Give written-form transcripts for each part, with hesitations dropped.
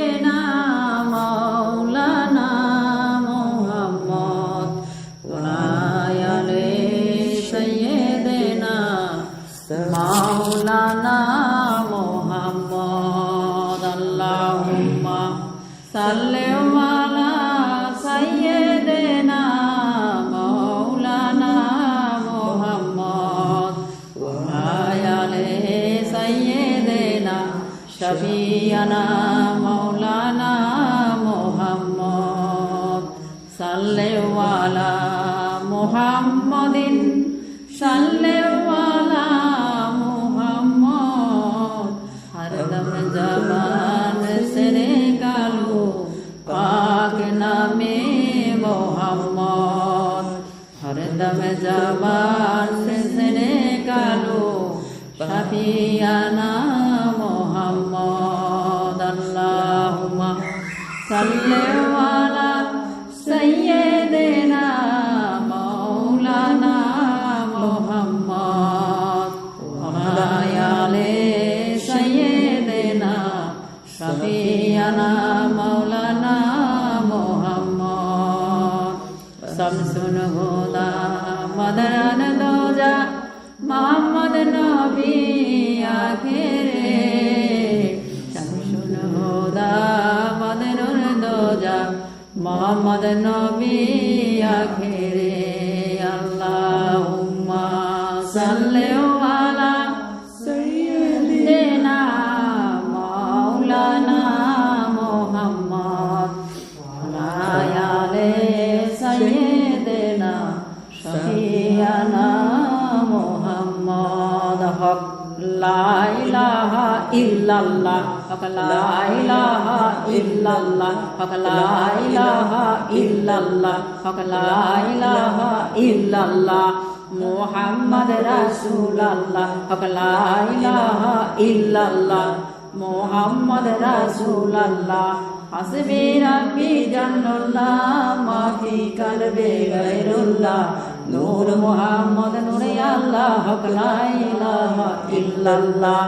দেনা মাওলানা মুহাম্মদ ওয়ালায়ালে সাইয়্যিদিনা মাওলানা মুহাম্মদ আল্লাহুম্মা সাল্লি আলা সাইয়্যিদিনা মাওলানা মুহাম্মদ ওয়ালায়ালে সাইয়্যিদিনা শাফিয়ানা মাওলানা মুহাম্মদ সাল্লি আলা মুহাম্মাদিন সাল্লি আলা মুহাম্মদ হরদম জবান সরে কালু পাক নামে মুহাম্মদ হরদম জবান সরে কালু শাফিয়ানা মুহাম্মদ আল্লাহুম্মা সাল্লি আলা সাইয়্যিদিনা মাওলানা মুহাম্মদ ওয়া আলি সাইয়্যিদিনা শাফিয়ানা মাওলানা মুহাম্মদ শামসুল হুদা মাদান দোজা মোহাম্মদ নবী আখেরে শামসুল হুদা মাদানুল দোজা মোহাম্মদ নবী আখেরে আল্লাহুম্মা সাল্লি আলা সাইয়্যিদিনা মাওলানা মুহাম্মদ ওয়া আলি সাইয়্যিদিনা শাফিয়ানা মুহাম্মদ হক লা ইলাহা ইল্লাল্লাহ হক লা ইলাহা ইল্লাল্লাহ হক লা ইলাহা ইল্লাল্লাহ হক লা ইলাহা ইল্লাল্লাহ মুহাম্মদ রাসূলুল্লাহ হক লা ইলাহা ইল্লাল্লাহ মুহাম্মদ রাসূলুল্লাহ হাসবি রাব্বি জান্নাল্লাহ মাফি কলবে গায়রুল্লাহ নূর মুহাম্মদ নূরে আল্লাহ হক লা ইলাহা ইল্লাল্লাহ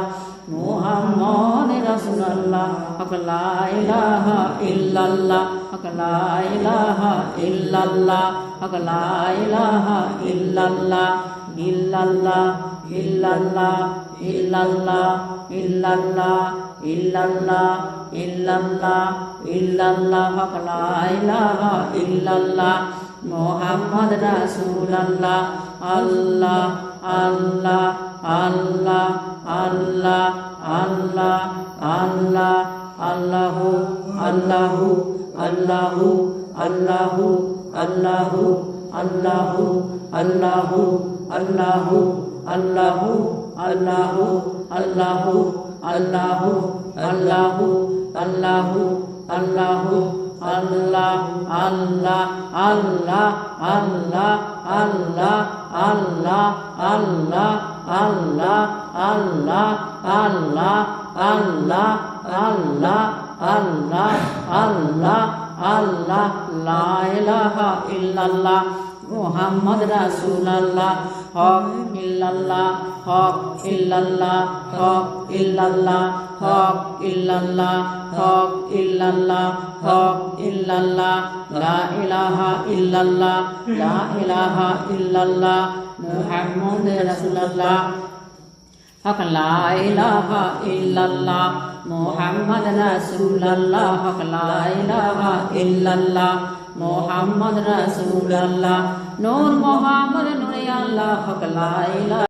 মুহাম্মদ রাসূলুল্লাহ হক লা ইলাহা ইল্লাল্লাহ হক লা ইলাহা ইল্লাল্লাহ হক লা ইলাহা ইল্লাল্লাহ ইল্লাল্লাহ ইল্লাল্লাহ ইল্লাল্লাহ ইল্লাল্লাহ ইল্লাল্লাহ ইল্লাল্লাহ ইল্লাল্লাহ হক লা ইলাহা ইল্লাল্লাহ মুহাম্মদ রাসূলুল্লাহ আল্লাহ আল্লাহ আল্লাহ আল্লাহ আল্লাহ আল্লাহ আল্লাহু আল্লাহু আল্লাহু আল্লাহু আল্লাহু আল্লাহু আল্লাহু আল্লাহু আল্লাহু আল্লাহু আল্লাহু আল্লাহু আল্লাহু আল্লাহু আল্লাহু আল্লাহ আল্লাহ আল্লাহ আল্লাহ আল্লাহ আল্লাহ আল্লাহ আল্লাহ আল্লাহ আল্লাহ আল্লাহ আল্লাহ আল্লাহ আল্লাহ আল্লাহ লা ইলাহা ইল্লাল্লাহ মুহাম্মদ রাসূলুল্লাহ হক ইল্লাল্লাহ হক ইল্লাল্লাহ হক ইল্লাল্লাহ হক ইল্লাল্লাহ হক ইল্লাল্লাহ হক ইল্লাল্লাহ লা ইলাহা ইল্লাল্লাহ লা ইলাহা ইল্লাল্লাহ মুহাম্মদ রাসূলুল্লাহ হক লা ইলাহা ইল্লাল্লাহ মুহাম্মদ রাসূলুল্লাহ হক লা ইলাহা ইল্লাল্লাহ মুহাম্মদ রাসূলুল্লাহ নূর মুহাম্মদ নূরে আল্লাহ হক লা ইলাহা